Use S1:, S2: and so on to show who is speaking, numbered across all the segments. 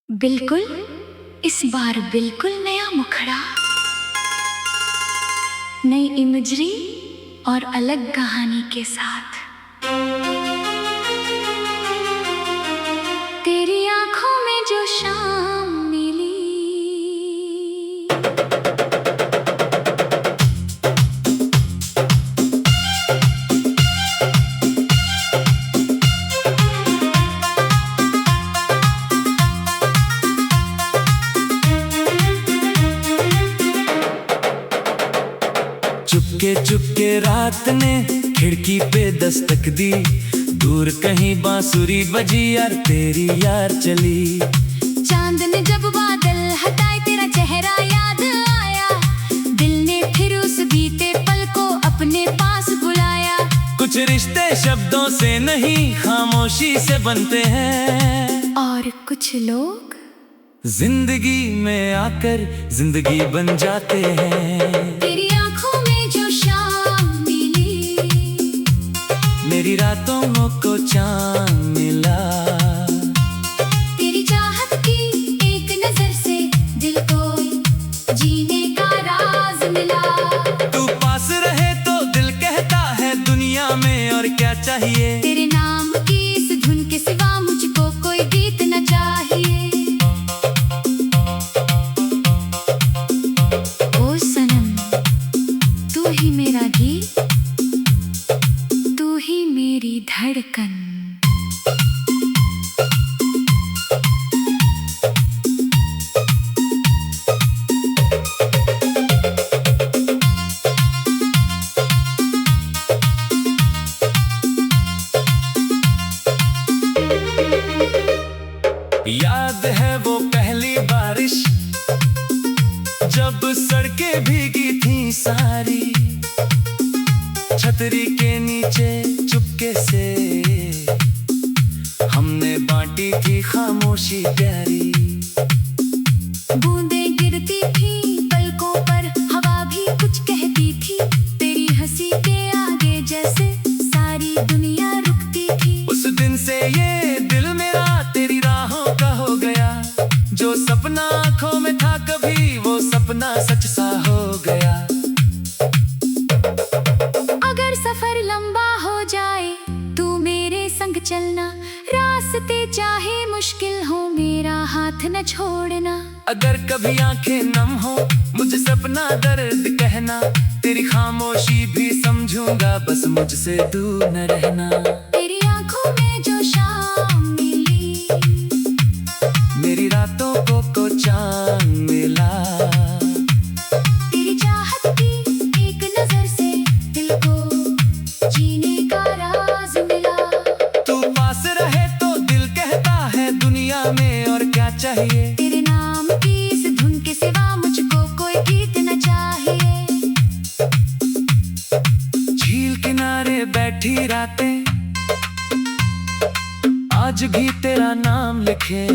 S1: बिल्कुल, इस बार बिल्कुल नया मुखड़ा, नई इमेजरी और अलग कहानी के साथ। तेरी आंखों में जो शाम मिली,
S2: चुपके चुपके रात ने खिड़की पे दस्तक दी। दूर कहीं बांसुरी बजी यार तेरी यार चली।
S1: चांद ने जब बादल हटाए तेरा चेहरा याद आया। दिल ने फिर उस बीते पल को अपने पास बुलाया।
S2: कुछ रिश्ते शब्दों से नहीं खामोशी से बनते हैं,
S1: और कुछ लोग
S2: जिंदगी में आकर जिंदगी बन जाते हैं।
S1: तेरी आंखों में जो शाम मिली,
S2: मेरी रातों को चांद मिला।
S1: तेरी चाहत की एक नजर से दिल को जीने का राज मिला।
S2: तू पास रहे तो दिल कहता है दुनिया में और क्या चाहिए।
S1: तेरे नाम की इस धुन के सिवा मुझको कोई गीत न चाहिए। ओ सनम, तू ही मेरा गीत, तू ही मेरी धड़कन।
S2: याद है वो पहली बारिश जब सड़कें भीगी थी सारी। छतरी के नीचे चुपके से हमने बांटी थी खामोशी प्यारी।
S1: बूंदें गिरती थी पलकों पर, हवा भी कुछ कहती थी। तेरी हंसी के आगे जैसे सारी दुनिया रुकती थी।
S2: उस दिन से ये दिल मेरा तेरी राहों का हो गया। जो सपना आंखों में था कभी वो सपना सच सा हो गया।
S1: अगर सफर लंबा हो जाए तू मेरे संग चलना। रास्ते चाहे मुश्किल हो मेरा हाथ न छोड़ना।
S2: अगर कभी आंखें नम हो मुझे सपना दर्द कहना। तेरी खामोशी भी समझूंगा बस मुझसे दूर न रहना।
S1: तेरी आंखों में जो शाम मिली,
S2: मेरी रातों को चांद मिला।
S1: तेरी चाहत की एक नजर से दिल को जीने का राज मिला।
S2: तू पास रहे तो दिल कहता है दुनिया में और क्या चाहिए।
S1: तेरे नाम की इस धुन के सिवा मुझको कोई गीत न चाहिए।
S2: झील किनारे बैठी रातें आज भी तेरा नाम लिखे।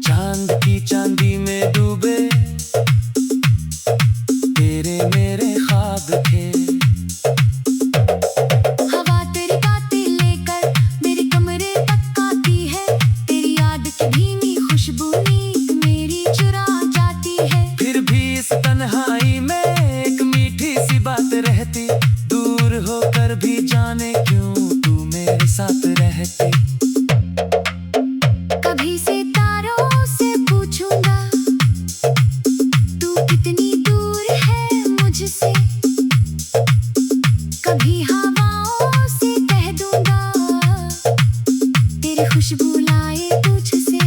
S2: चांद की चांदी में डूबे तेरे मेरे ख्वाब थे।
S1: हवा तेरी बातें लेकर मेरे कमरे तक आती है। तेरी याद की धीमी खुशबू नींद मेरी चुरा जाती है।
S2: फिर भी इस तन्हाई में एक मीठी सी बात रहती। दूर होकर भी जाने क्यों तू मेरे साथ रहती।
S1: कभी सितारों से पूछूंगा तू कितनी दूर है मुझसे। कभी हवाओं से कह दूंगा तेरी खुशबू लाए तुझसे।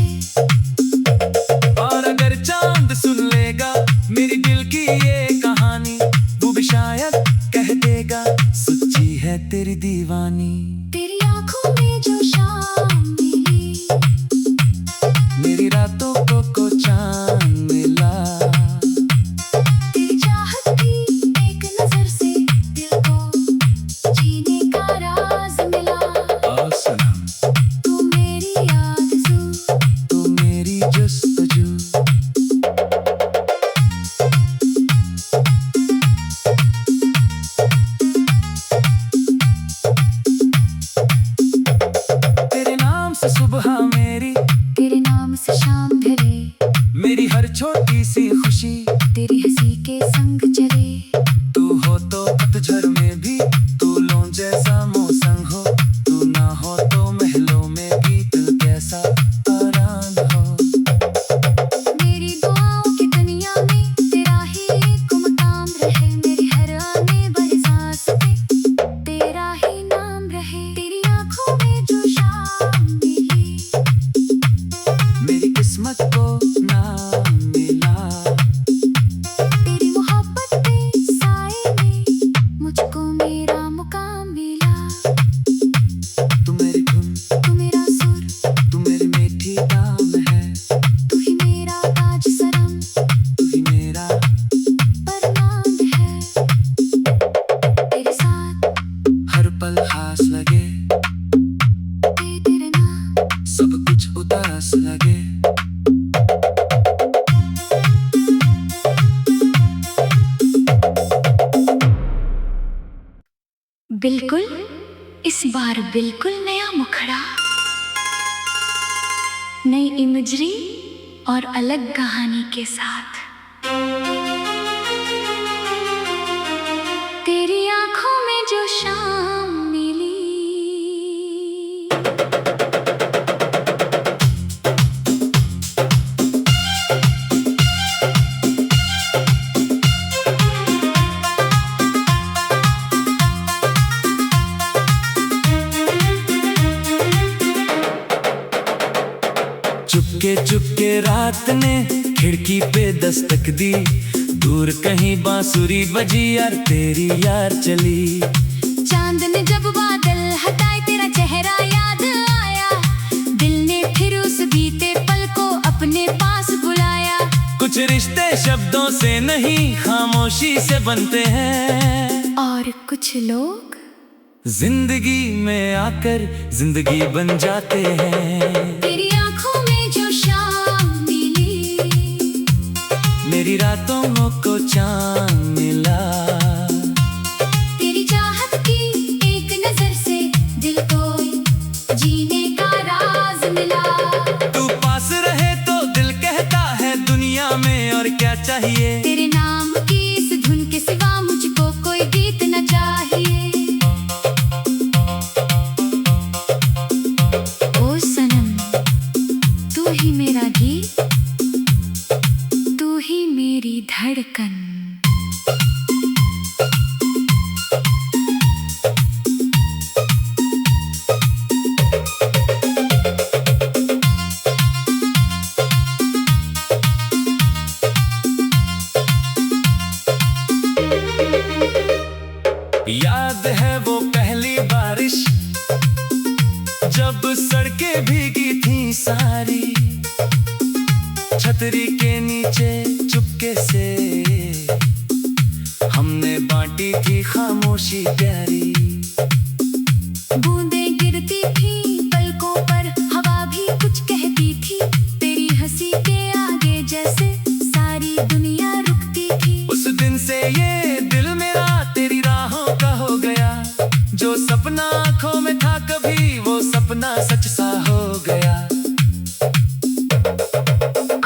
S2: और अगर चांद सुन लेगा मेरी दिल की ये कहानी वो भी शायद कह देगा सच्ची है तेरी दीवानी।
S1: तेरी आंखों में जो शाम मिली,
S2: मेरी रातों को चांद मिला।
S1: तेरी चाहत की एक नजर से दिल को जीने का राज मिला।
S2: ओ सनम,
S1: तू मेरी याद
S2: मेरी,
S1: तेरे नाम से शाम ढले,
S2: मेरी हर छोटी सी खुशी
S1: तेरी हंसी के संग चले।
S2: तू हो तो पतझड़ में भी, तू लो जैसा मौसम हो, तू ना हो तो महलों में भी दिल कैसा आराम हो।
S1: मेरी दुआओं की दुनिया में तेरा ही एक मकाम रहे, मेरी हर आने वाली सांस पे तेरा ही नाम रहे। तेरी आंखों में जो शाम मिली,
S2: मेरी किस्मत को ना मिला,
S1: तेरी मोहब्बत के साए में मुझको मेरा मुकाम मिला।
S2: तू मेरी धुन,
S1: तू मेरा सुर,
S2: तू मेरी मीठी नाम है,
S1: तू ही मेरा ताज सरम,
S2: तू ही मेरा
S1: परमांद है। तेरे साथ
S2: हर पल खास लगे,
S1: तेरे नाम
S2: सब कुछ उदास लगे।
S1: बिल्कुल, इस बार बिल्कुल नया मुखड़ा, नई इमेजरी और अलग कहानी के साथ। तेरी आंखों में जो शाम मिली,
S2: चुपके चुपके रात ने खिड़की पे दस्तक दी, दूर कहीं बांसुरी बजी यार तेरी यार चली।
S1: चांद ने जब बादल हटाए तेरा चेहरा याद आया, दिल ने फिर उस बीते पल को अपने पास बुलाया।
S2: कुछ रिश्ते शब्दों से नहीं खामोशी से बनते हैं,
S1: और कुछ लोग
S2: जिंदगी में आकर जिंदगी बन जाते हैं।
S1: तेरी आंखों में जो शाम मिली,
S2: मेरी रातों को चांद मिला,
S1: तेरी चाहत की एक नजर से दिल को जीने का राज मिला।
S2: तू पास रहे तो दिल कहता है दुनिया में और क्या चाहिए।
S1: तेरे नाम की इस धुन के सिवा मुझको कोई गीत न चाहिए। ओ सनम, तू ही मेरा गीत, तू ही मेरी धड़कन।
S2: याद है वो पहली बारिश जब सड़कें भीगी थी सारी, छतरी के नीचे चुपके से हमने बांटी थी खामोशी प्यारी।
S1: बूंदें गिरती थी पलकों पर, हवा भी कुछ कहती थी, तेरी हंसी के आगे जैसे सारी दुनिया रुकती थी।
S2: उस दिन से ये दिल मेरा तेरी राहों का हो गया, जो सपना आंखों में था कभी वो सपना सच सा हो गया।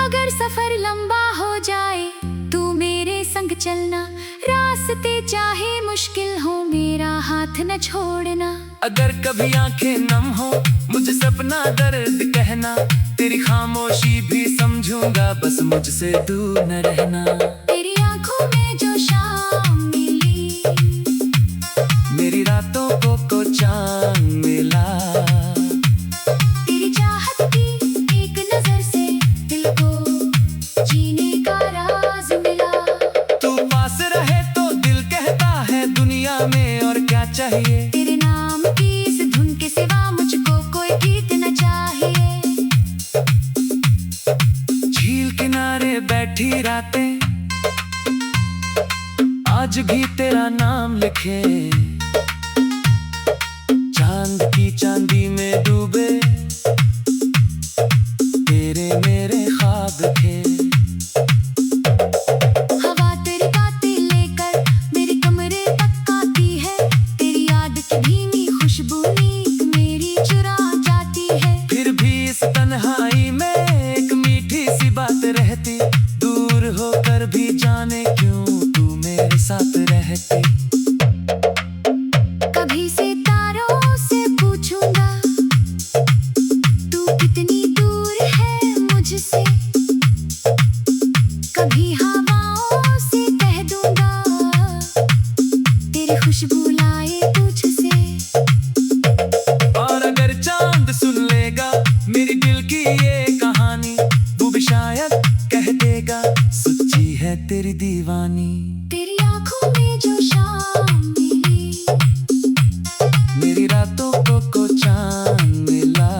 S1: अगर सफर लंबा हो जाए तू मेरे संग चलना, रास्ते चाहे मुश्किल हो मेरा हाथ न छोड़ना।
S2: अगर कभी आंखें नम हो मुझे सपना दर्द कहना, तेरी खामोशी भी समझूंगा बस मुझसे दूर न रहना।
S1: तेरी आंखों में जो शाम मिली,
S2: मेरी रातों को चांद मिला,
S1: तेरी चाहत की एक नजर से दिल को जीने का राज मिला।
S2: तू पास रहे तो दिल कहता है दुनिया में और क्या चाहिए।
S1: तेरे नाम की इस धुन के सिवा मुझको कोई गीत न चाहिए।
S2: झील किनारे बैठी रातें आज भी तेरा नाम लिखे, चांद की चांदी में डूबे तेरे मेरे ख्वाब थे।
S1: हवा तेरी बातें लेकर मेरे कमरे तक आती है, तेरी याद की धीमी खुशबू नींद मेरी चुरा जाती है।
S2: फिर भी इस तन्हाई
S1: कितनी दूर है मुझसे, कभी हवाओं से कह दूंगा तेरी खुशबू लाए तुझसे।
S2: और अगर चांद सुन लेगा मेरी दिल की ये कहानी, वो भी शायद कह देगा सच्ची है तेरी दीवानी।
S1: तेरी आंखों में जो शाम मिली,
S2: मेरी रातों को चांद मिला।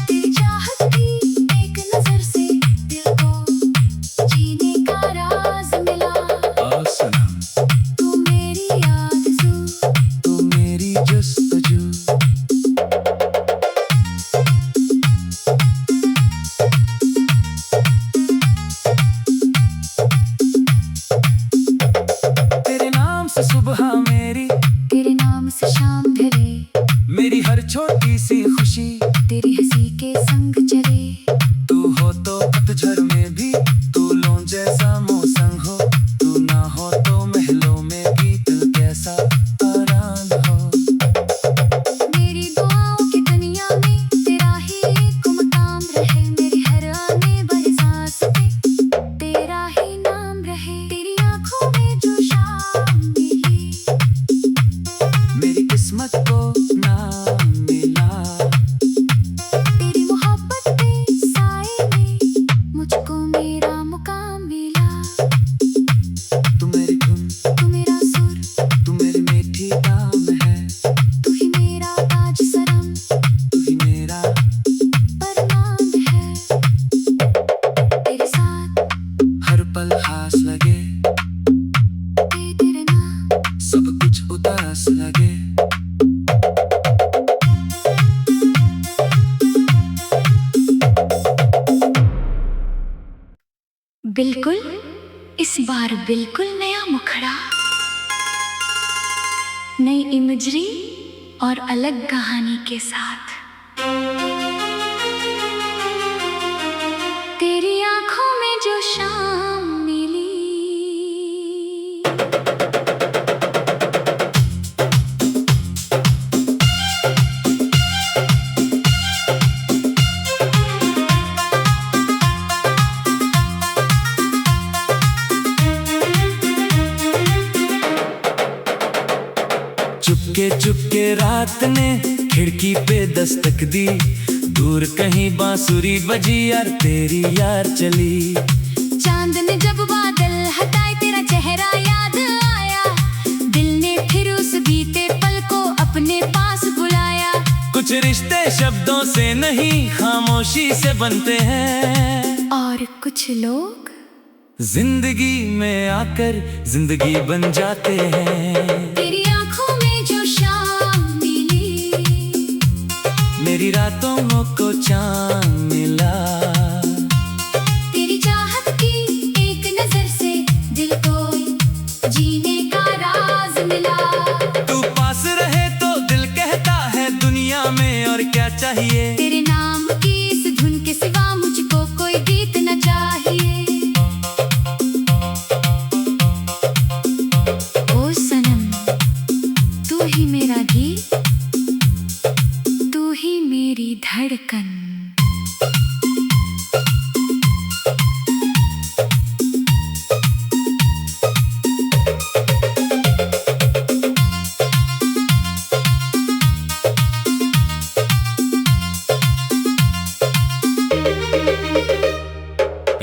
S1: तेरी चाहत की एक नजर से दिल को जीने का राज मिला।
S2: ओ सनम
S1: तू मेरी आरज़ू,
S2: तू मेरी जस्तजू। तेरे नाम से सुबह मेरी,
S1: तेरे नाम से शाम ढले,
S2: मेरी हर छोटी सी खुशी
S1: तेरी हंसी के संग चले।
S2: तू हो तो पतझड़ में भी, तू लौं जैसा मौसम हो, तू ना हो तो महलों में भी दिल कैसा आराम हो।
S1: मेरी दुआओं की दुनिया में तेरा ही एक मकाम रहे, मेरी हर आने वाली सांस पे तेरा ही नाम रहे। तेरी आंखों में जो शाम मिली,
S2: मेरी किस्मत को नाम मिला।
S1: तेरी मोहब्बत के साए में मुझको मेरा मुकाम मिला।
S2: तू मेरी धुन,
S1: तू मेरा सुर,
S2: तू मेरी मीठी नाम है,
S1: तू ही मेरा ताज सरम,
S2: तू ही मेरा।
S1: परनाम है। तेरे साथ
S2: हर पल हास लगे,
S1: तेरे नाम
S2: सब कुछ उदास लगे।
S1: बिल्कुल, इस बार बिल्कुल नया मुखड़ा, नई इमेजरी और अलग कहानी के साथ। तेरी आंखों में जो शाम मिली,
S2: चुपके रात ने खिड़की पे दस्तक दी, दूर कहीं बांसुरी बजी यार तेरी यार चली।
S1: चांद ने जब बादल हटाए तेरा चेहरा याद आया, दिल ने फिर उस बीते पल को अपने पास बुलाया।
S2: कुछ रिश्ते शब्दों से नहीं खामोशी से बनते हैं,
S1: और कुछ लोग
S2: जिंदगी में आकर जिंदगी बन जाते हैं।
S1: तेरी आंखों में जो शाम मिली,
S2: मेरी रातों को चांद मिला।
S1: तेरी चाहत की एक नजर से दिल को जीने का राज मिला।
S2: तू पास रहे तो दिल कहता है दुनिया में और क्या चाहिए।
S1: तेरे नाम की इस धुन के सिवा मुझको कोई गीत न चाहिए। ओ सनम, तू ही मेरा गीत, तू ही मेरी धड़कन।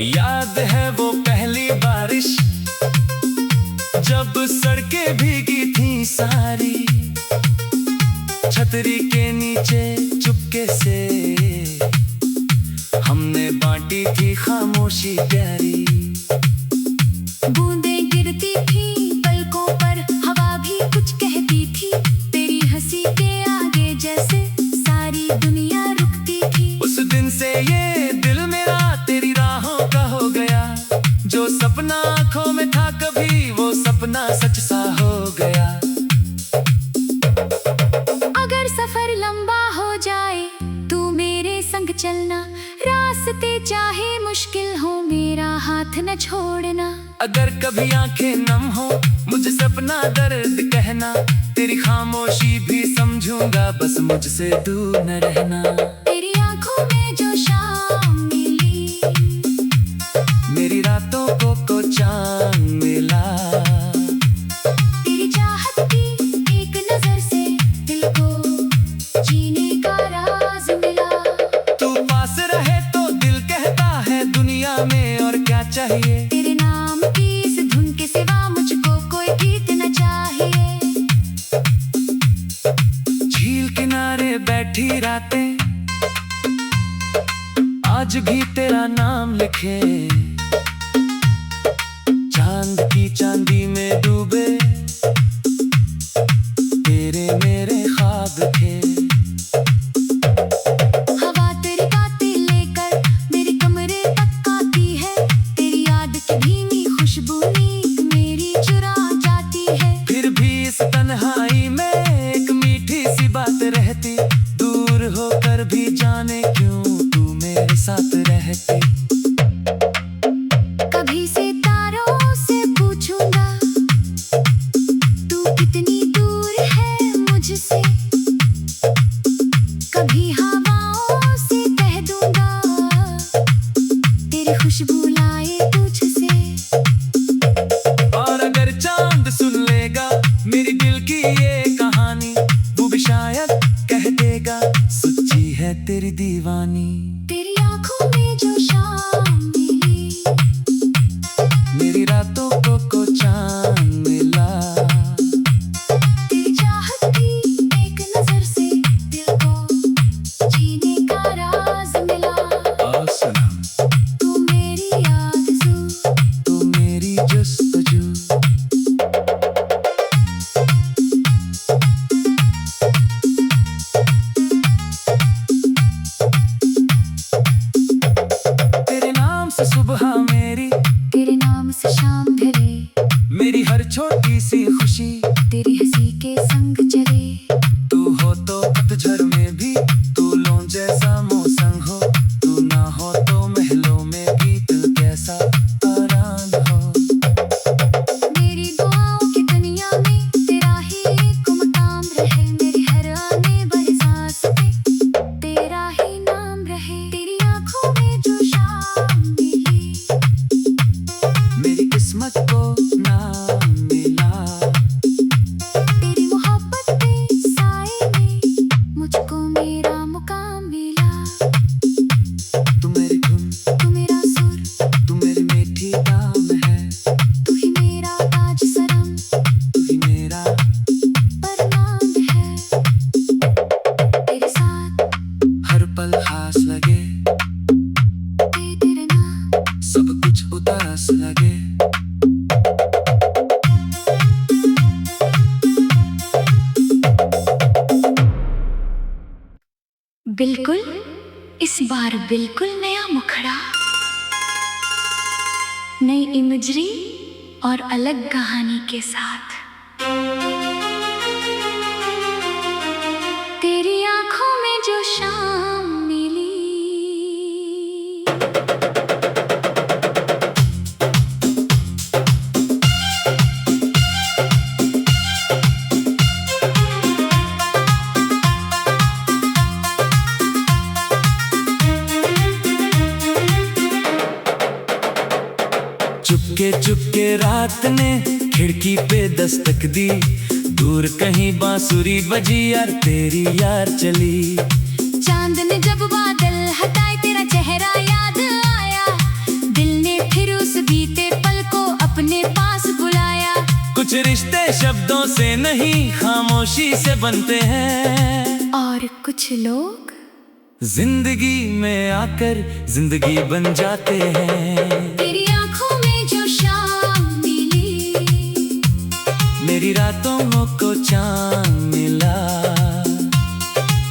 S2: याद है वो पहली बारिश जब सड़कें भीगी थी सारी, छतरी के नीचे चुपके से हमने बांटी थी खामोशी प्यारी।
S1: बूंदें गिरती थी पलकों पर, हवा भी कुछ कहती थी, तेरी हंसी के आगे जैसे सारी दुनिया रुकती थी।
S2: उस दिन से ये दिल मेरा तेरी राहों का हो गया, जो सपना आंखों में था कभी वो सपना सच सा हो गया।
S1: अगर सफर लंबा हो जाए तू मेरे संग चलना, रास्ते चाहे मुश्किल हो मेरा हाथ न छोड़ना।
S2: अगर कभी आंखें नम हो मुझे सपना दर्द कहना, तेरी खामोशी भी समझूंगा बस मुझसे दूर न रहना।
S1: तेरी
S2: चाहिए।
S1: तेरे नाम की इस धुन के सिवा मुझको कोई गीत न चाहिए।
S2: झील किनारे बैठी रातें आज भी तेरा नाम लिखे, चांद की चांदी में डूबे तेरे मेरे ख्वाब थे।
S1: हवा तेरी बातें लेकर मेरे कमरे तक आती है, तेरी याद की धीमी खुशबू नींद मेरी चुरा जाती है।
S2: फिर भी इस तन्हाई में एक मीठी सी बात रहती, दूर होकर भी जाने क्यों तू मेरे साथ रहती।
S1: कभी सितारों से पूछूंगा तू कितनी दूर है मुझसे, कभी हवाओं से कह दूंगा तेरी खुशबू लाए तुझसे।
S2: और अगर चांद सुन लेगा मेरी दिल की ये कहानी, वो भी शायद कह देगा सच्ची है तेरी दीवानी।
S1: तेरी आंखों में जो शाम मिली,
S2: मेरी रातों को चांद मिला,
S1: तेरी चाहत की एक नजर से दिल को जीने का राज मिला। तू मेरी आरज़ू,
S2: तू मेरी जस्तजू। तेरे नाम से सुबह मेरी,
S1: तेरे नाम से शाम ढले,
S2: मेरी हर छोटी सी खुशी
S1: तेरी हंसी के संग चले।
S2: तू हो तो पतझड़ में भी, तू लो जैसा मौसम हो, तू ना हो तो महलों में भी दिल कैसा आराम हो।
S1: मेरी दुआओं की दुनिया में तेरा ही एक मकाम रहे, मेरी हर आने वाली सांस पे तेरा ही नाम रहे। तेरी आंखों में जो शाम मिली,
S2: मेरी किस्मत को नाम मिला,
S1: तेरी मोहब्बत के साए में मुझको मेरा मुकाम मिला।
S2: तू मेरी धुन,
S1: तू मेरा सुर,
S2: तू मेरी मीठी नाम है,
S1: तू ही मेरा ताज सरम,
S2: तू ही मेरा।
S1: परनाम है। तेरे साथ
S2: हर पल खास लगे,
S1: तेरे नाम
S2: सब कुछ उदास लगे।
S1: बिल्कुल, इस बार बिल्कुल नया मुखड़ा, नई इमेजरी और अलग कहानी के साथ। तेरी आंखों में जो शाम मिली,
S2: चुपके चुपके रात ने खिड़की पे दस्तक दी, दूर कहीं बांसुरी बजी यार तेरी यार चली।
S1: चांद ने जब बादल हटाए तेरा चेहरा याद आया, दिल ने फिर उस बीते पल को अपने पास बुलाया।
S2: कुछ रिश्ते शब्दों से नहीं खामोशी से बनते हैं,
S1: और कुछ लोग
S2: जिंदगी में आकर जिंदगी बन जाते हैं।
S1: तेरी आंखों में जो शाम मिली,
S2: मेरी रातों को चांद मिला,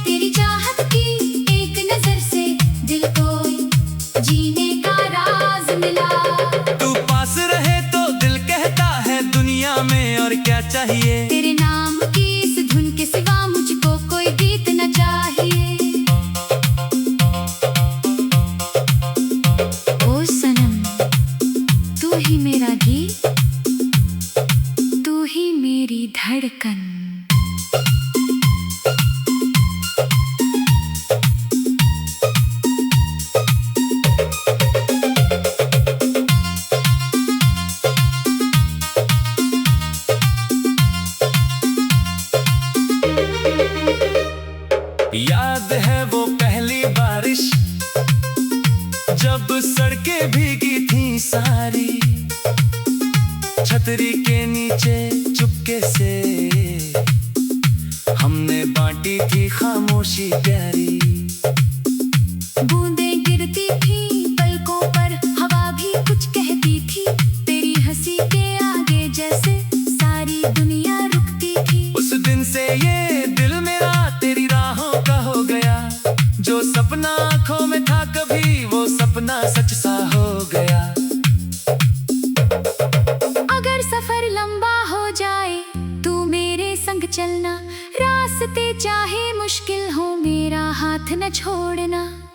S1: तेरी चाहत की एक नजर से दिल को जीने का राज मिला।
S2: तू पास रहे तो दिल कहता है दुनिया में और क्या चाहिए।
S1: तेरे नाम की इस धुन के सिवा मुझको कोई गीत न चाहिए। ओ सनम, तू ही मेरा गीत, तू ही मेरी धड़कन।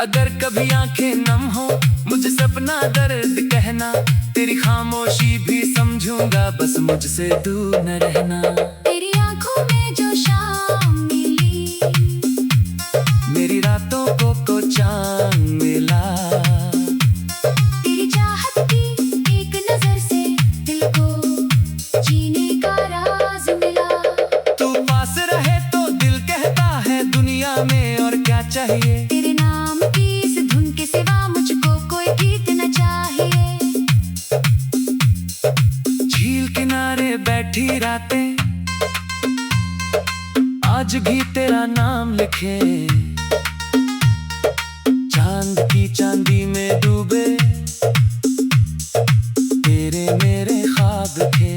S2: अगर कभी आंखें नम हो मुझे सपना दर्द कहना, तेरी खामोशी भी समझूंगा, बस मुझसे दूर न रहना।
S1: तेरी आंखों में जो शाम मिली,
S2: मेरी रातों को चांद मिला।
S1: तेरी चाहत की एक नजर से दिल को जीने का राज मिला।
S2: तू पास रहे तो दिल कहता है दुनिया में और क्या चाहिए।
S1: तेरे नाम की इस धुन के सिवा मुझको कोई गीत न चाहिए।
S2: झील किनारे बैठी रातें आज भी तेरा नाम लिखे, चांद की चांदी में डूबे तेरे मेरे ख्वाब थे।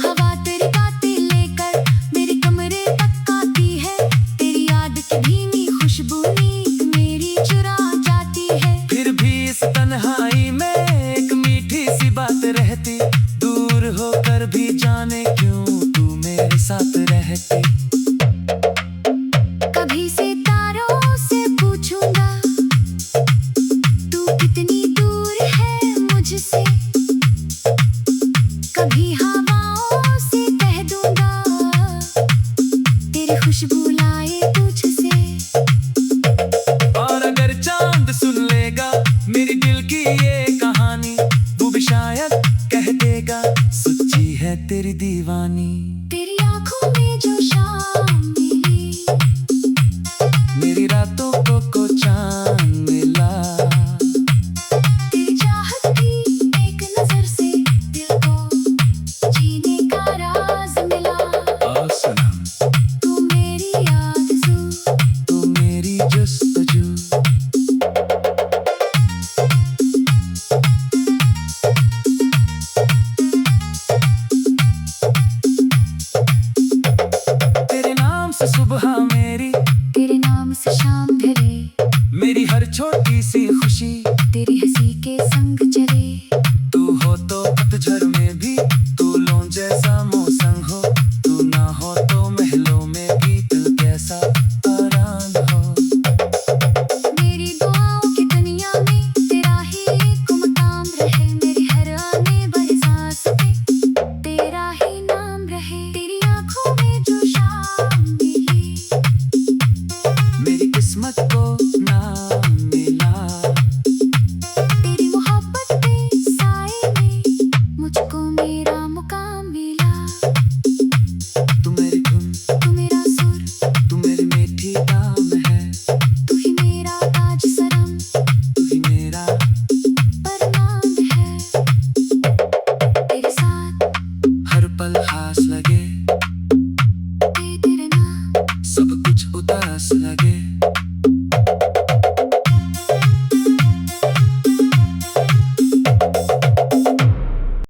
S1: हवा तेरी बातें लेकर मेरे कमरे तक आती है, तेरी याद की धीमी खुशबू नींद मेरी चुरा जाती है।
S2: फिर भी इस तन्हाई में एक मीठी सी बात रहती, दूर होकर भी जाने क्यों तू मेरे साथ रहती।
S1: कभी सितारों से पूछूंगा तू कितनी दूर है मुझसे, कभी हवाओं से कह दूंगा तेरी खुशबू लाए तुझसे।
S2: और अगर चांद सुन लेगा मेरी दिल की ये कहानी, वो भी शायद कह देगा सच्ची है तेरी दीवानी।
S1: तेरी आंखों में जो शाम मिली,
S2: मेरी रातों को चांद मिला।
S1: तेरी चाहत की एक नजर से दिल को जीने का राज मिला।
S2: और सुना
S1: तू मेरी आरज़ू,
S2: तू मेरी जस्तजू। तेरे नाम से सुबह मेरी,
S1: तेरे नाम से शाम ढले,
S2: मेरी हर छोटी सी खुशी
S1: तेरी हंसी के संग चले।
S2: तू हो तो पतझड़ में भी तू लो जैसा मौसम हो, तू ना हो तो महलों में भी दिल कैसा आराम हो।
S1: मेरी दुआओं की दुनिया में तेरा ही एक मकाम रहे, मेरी हर आने वाली सांस पे तेरा ही नाम रहे। तेरी आंखों में जो शाम मिली,
S2: मेरी किस्मत को ना